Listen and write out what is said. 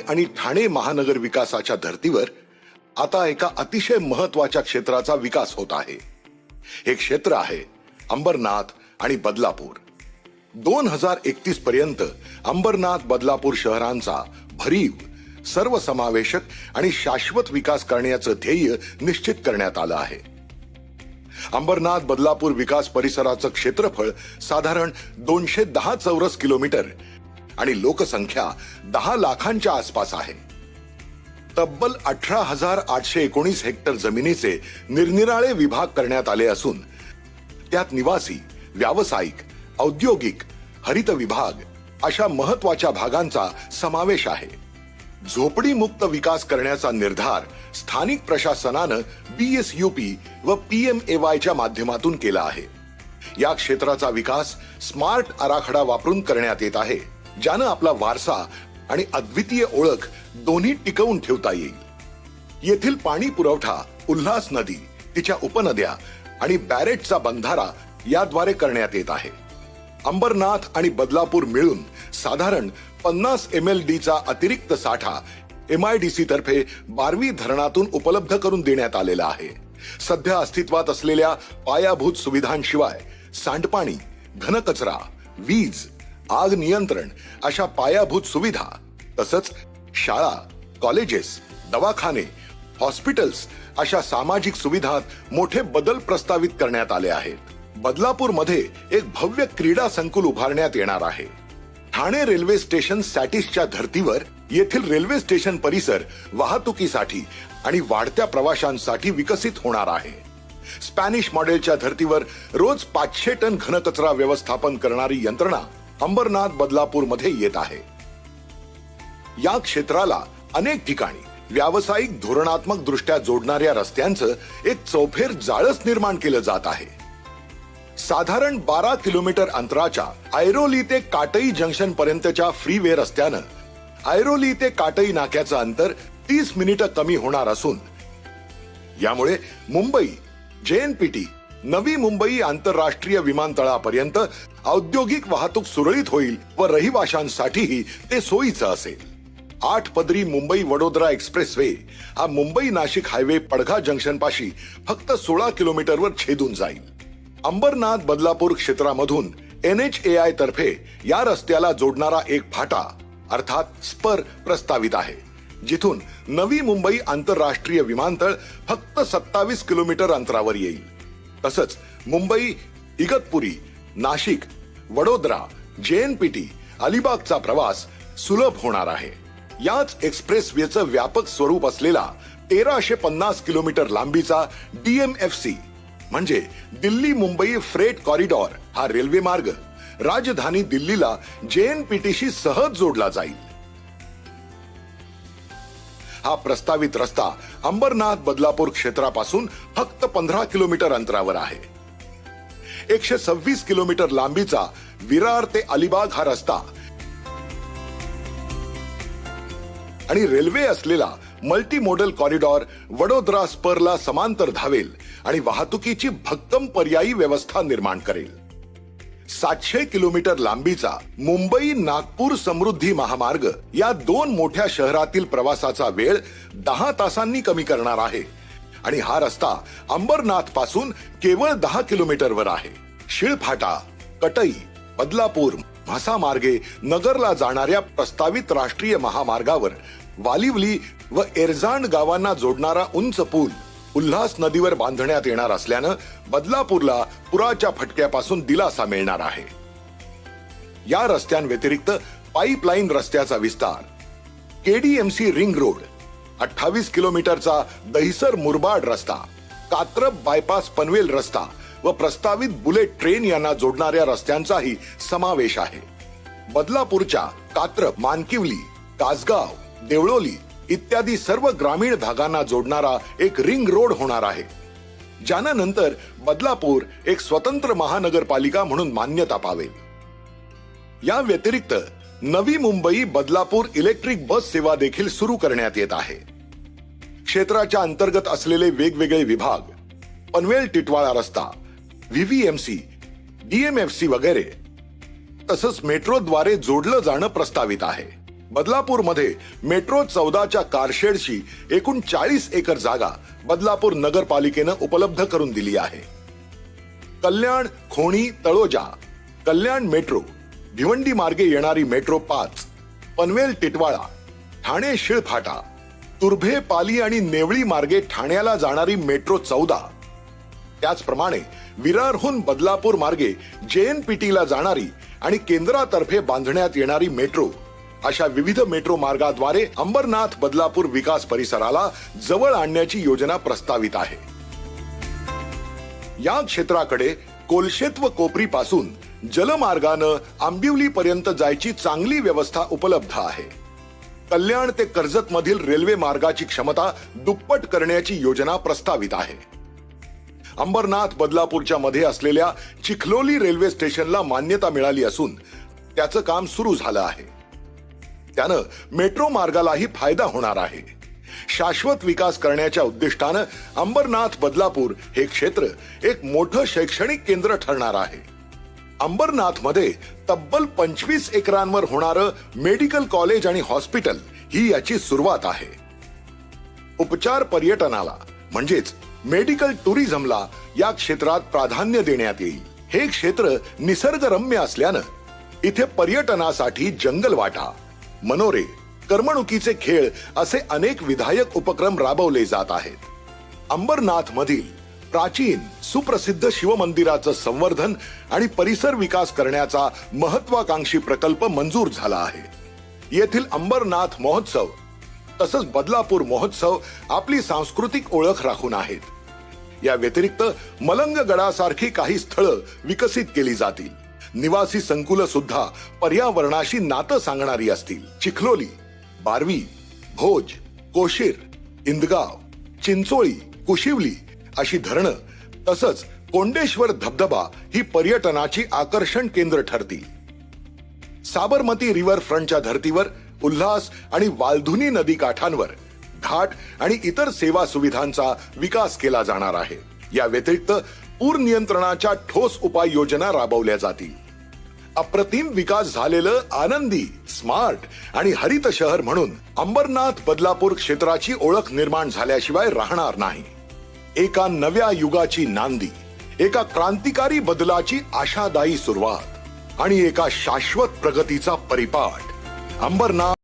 आणि ठाणे महानगर विकासाच्या धर्तीवर आता एका अतिशय महत्वाच्या क्षेत्राचा विकास होत आहे। हे क्षेत्र आहे अंबरनाथ आणि बदलापूर। 2031 पर्यंत अंबरनाथ बदलापूर शहरांचा भरीव, सर्वसमावेशक आणि शाश्वत विकास करण्याचं ध्येय निश्चित करण्यात आलं आहे। अंबरनाथ बदलापूर विकास परिसराचं क्षेत्रफळ साधारण 210 चौरस किलोमीटर आणि लोकसंख्या 10 लाखांच्या आसपास आहे। तब्बल 18,819 हेक्टर जमिनीचे निरनिराळे विभाग करण्यात आले असून त्यात निवासी, व्यावसायिक, औद्योगिक, हरित विभाग अशा महत्वाच्या भागांचा समावेश आहे। झोपडी मुक्त विकास करण्याचा निर्धार स्थानिक प्रशासनानं BSUP व PMAY च्या माध्यमातून केला आहे। या क्षेत्राचा विकास स्मार्ट आराखडा वापरून करण्यात येत आहे, ज्यानं आपला वारसा आणि अद्वितीय ओळख दोन्ही टिकवून ठेवता येईल। येथील पाणी पुरवठा उल्हास नदी, तिच्या उपनद्या आणि बॅरेटचा बंधारा याद्वारे करण्यात येत आहे। अंबरनाथ आणि बदलापूर मिळून साधारण 50 MLD चा अतिरिक्त साठा MIDC तर्फे 12वी धरणातून उपलब्ध करून देण्यात आलेला आहे। सध्या अस्तित्वात असलेल्या पायाभूत सुविधांशिवाय सांडपाणी, घनकचरा, वीज, आग नियंत्रण अशा पायाभूत सुविधा तसंच शाळा, कॉलेजेस, दवाखाने, हॉस्पिटल्स अशा सामाजिक सुविधात मोठे बदल प्रस्तावित करण्यात आले आहेत। बदलापूर मध्ये एक भव्य क्रीडा संकुल उभारण्यात येणार आहे। ठाणे रेल्वे स्टेशन सॅटिसच्या धर्तीवर येथील रेल्वे स्टेशन परिसर वाहतुकीसाठी आणि वाढत्या प्रवाशांसाठी विकसित होणार आहे। स्पॅनिश मॉडेलच्या धर्तीवर रोज 500 टन घनकचरा व्यवस्थापन करणारी यंत्रणा अंबरनाथ बदलापूर मध्ये येत आहे। या क्षेत्राला अनेक ठिकाणी व्यावसायिक धोरणात्मक दृष्ट्या जोडणाऱ्या रस्त्यांचं एक चौफेर जाळच निर्माण केलं जात आहे। साधारण 12 किलोमीटर अंतराच्या ऐरोली ते काटई जंक्शन पर्यंतच्या फ्रीवे रस्त्यानं ऐरोली ते काटई नाक्याचं अंतर 30 मिनिटं कमी होणार असून यामुळे मुंबई JNPT नवी मुंबई आंतरराष्ट्रीय विमानतळापर्यंत औद्योगिक वाहतूक सुरळीत होईल व रहिवाशांसाठीही ते सोयीचं असेल। 8 पदरी मुंबई वडोदरा एक्सप्रेसवे हा मुंबई नाशिक हायवे पडघा जंक्शन पाशी फक्त 16 किलोमीटरवर छेदून जाईल। अंबरनाथ बदलापूर क्षेत्रामधून NHAI तर्फे या रस्त्याला जोडणारा एक फाटा अर्थात स्पर प्रस्तावित आहे, जिथून नवी मुंबई आंतरराष्ट्रीय विमानतळ फक्त 27 किलोमीटर अंतरावर येईल। तसंच मुंबई, इगतपुरी, नाशिक, वडोदरा, JNPT, अलिबागचा प्रवास सुलभ होणार आहे। याच एक्सप्रेसवेचं व्यापक स्वरूप असलेला 1350 किलोमीटर लांबीचा DMFC म्हणजे दिल्ली मुंबई फ्रेट कॉरिडॉर हा रेल्वे मार्ग राजधानी दिल्लीला JNPTशी सहज जोडला जाईल। हा प्रस्तावित रस्ता अंबरनाथ बदलापूर क्षेत्रापासून फक्त 15 किलोमीटर अंतरावर आहे। 126 किलोमीटर लांबीचा विरार ते अलिबाग हा रस्ता आणि रेल्वे असलेला मल्टी मोडल कॉरिडॉर वडोदरा स्परला समांतर धावेल आणि वाहतुकीची भक्कम पर्यायी व्यवस्था निर्माण करेल। 700 किलोमीटर लांबीचा मुंबई नागपूर समृद्धी महामार्ग या 2 मोठ्या शहरातील प्रवासाचा वेळ 10 तासांनी कमी करणार आहे आणि हा रस्ता अंबरनाथ पासून केवळ 10 किलोमीटरवर आहे। शिळफाटा, कटई, बदलापूर, म्हसा मार्गे नगरला जाणाऱ्या प्रस्तावित राष्ट्रीय महामार्गावर वालिवली व एरजांड गावांना जोडणारा उंच पूल उल्हास नदीवर बांधण्यात येणार असल्यानं बदलापूरला पुराच्या फटक्यापासून दिलासा मिळणार आहे। या रस्त्यांव्यतिरिक्त पाईपलाईन रस्त्याचा विस्तार, KDMC रिंग रोड, 28 किलोमीटरचा दहिसर मुरबाड रस्ता, कात्रप बायपास पनवेल रस्ता व प्रस्तावित बुलेट ट्रेन यांना जोडणाऱ्या रस्त्यांचाही समावेश आहे। बदलापूरच्या कात्रप, मानकिवली, कासगाव, देवळोली इत्यादी सर्व ग्रामीण भागांना जोडणारा एक रिंग रोड होणार आहे, ज्यानं नंतर बदलापूर एक स्वतंत्र महानगरपालिका म्हणून मान्यता पावेल। या व्यतिरिक्त नवी मुंबई बदलापूर इलेक्ट्रिक बस सेवा देखील सुरू करण्यात येत आहे। क्षेत्राच्या अंतर्गत असलेले वेगवेगळे विभाग, पनवेल टिटवाळा रस्ता, VVMC, DMFC वगैरे तसंच मेट्रोद्वारे जोडलं जाणं प्रस्तावित आहे। बदलापूरमध्ये मेट्रो 14च्या कारशेडची एकूण 40 एकर जागा बदलापूर नगरपालिकेनं उपलब्ध करून दिली आहे. कल्याण खोणी तळोजा कल्याण मेट्रो, भिवंडी मार्गे येणारी मेट्रो 5, पनवेल टिटवाळा, ठाणे शिळफाटा, तुर्भे पाली आणि नेवळी मार्गे ठाण्याला जाणारी मेट्रो 14, त्याचप्रमाणे विरारहून बदलापूर मार्गे JNPTला जाणारी आणि केंद्रातर्फे बांधण्यात येणारी मेट्रो, अशा विविध मेट्रो मार्गाद्वारे अंबरनाथ बदलापूर विकास परिसराला जवळ आणण्याची योजना प्रस्तावित आहे. या क्षेत्राकडे कोलशेत व कोपरी पासून जलमार्गानं आंबिवली पर्यंत जायची चांगली व्यवस्था उपलब्ध आहे. कल्याण ते कर्जत मधील रेल्वे मार्गाची क्षमता दुप्पट करण्याची योजना प्रस्तावित आहे. अंबरनाथ बदलापूरच्या मध्ये असलेल्या चिखलोली रेल्वे स्टेशनला मान्यता मिळाली असून त्याचं काम सुरू झालं आहे. त्यानं मेट्रो मार्गालाही फायदा होणार आहे. शाश्वत विकास करण्याच्या उद्दिष्टानं अंबरनाथ बदलापूर हे क्षेत्र एक मोठं शैक्षणिक केंद्र ठरणार आहे. अंबरनाथ मध्ये तब्बल 25 एकरांवर होणारं मेडिकल कॉलेज आणि हॉस्पिटल ही याची सुरुवात आहे. उपचार पर्यटनाला म्हणजेच मेडिकल टुरिझमला या क्षेत्रात प्राधान्य देण्यात येईल. हे क्षेत्र निसर्गरम्य असल्यानं इथे पर्यटनासाठी जंगलवाटा, मनोरे, करमणुकीचे खेळ असे अनेक विधायक उपक्रम राबवले जात आहेत. अंबरनाथ मधील प्राचीन सुप्रसिद्ध शिवमंदिराचं संवर्धन आणि परिसर विकास करण्याचा महत्वाकांक्षी प्रकल्प मंजूर झाला आहे. येथील अंबरनाथ महोत्सव तसंच बदलापूर महोत्सव आपली सांस्कृतिक ओळख राखून आहेत. या व्यतिरिक्त मलंग गडासारखी काही स्थळं विकसित केली जातील. निवासी संकुल सुद्धा पर्यावरणाशी नातं सांगणारी असतील. चिखलोली, बारवी, भोज, कोशीर, इंदगाव, चिंचोळी, कुशिवली अशी धरणं तसंच कोंडेश्वर धबधबा ही पर्यटनाची आकर्षण केंद्र ठरतील. साबरमती रिव्हर फ्रंटच्या धर्तीवर उल्हास आणि वालधुनी नदी काठांवर घाट आणि इतर सेवा सुविधांचा विकास केला जाणार आहे. या व्यतिरिक्त पूर नियंत्रणाच्या ठोस उपाययोजना राबवल्या जातील. अप्रतिम विकास झालेलं आनंदी, स्मार्ट आणि हरित शहर म्हणून अंबरनाथ बदलापूर क्षेत्राची ओळख निर्माण झाल्याशिवाय राहणार नाही. एका नव्या युगाची नांदी, एका क्रांतिकारी बदलाची आशादायी सुरुवात आणि एका शाश्वत प्रगतीचा परिपाठ. अंबरनाथ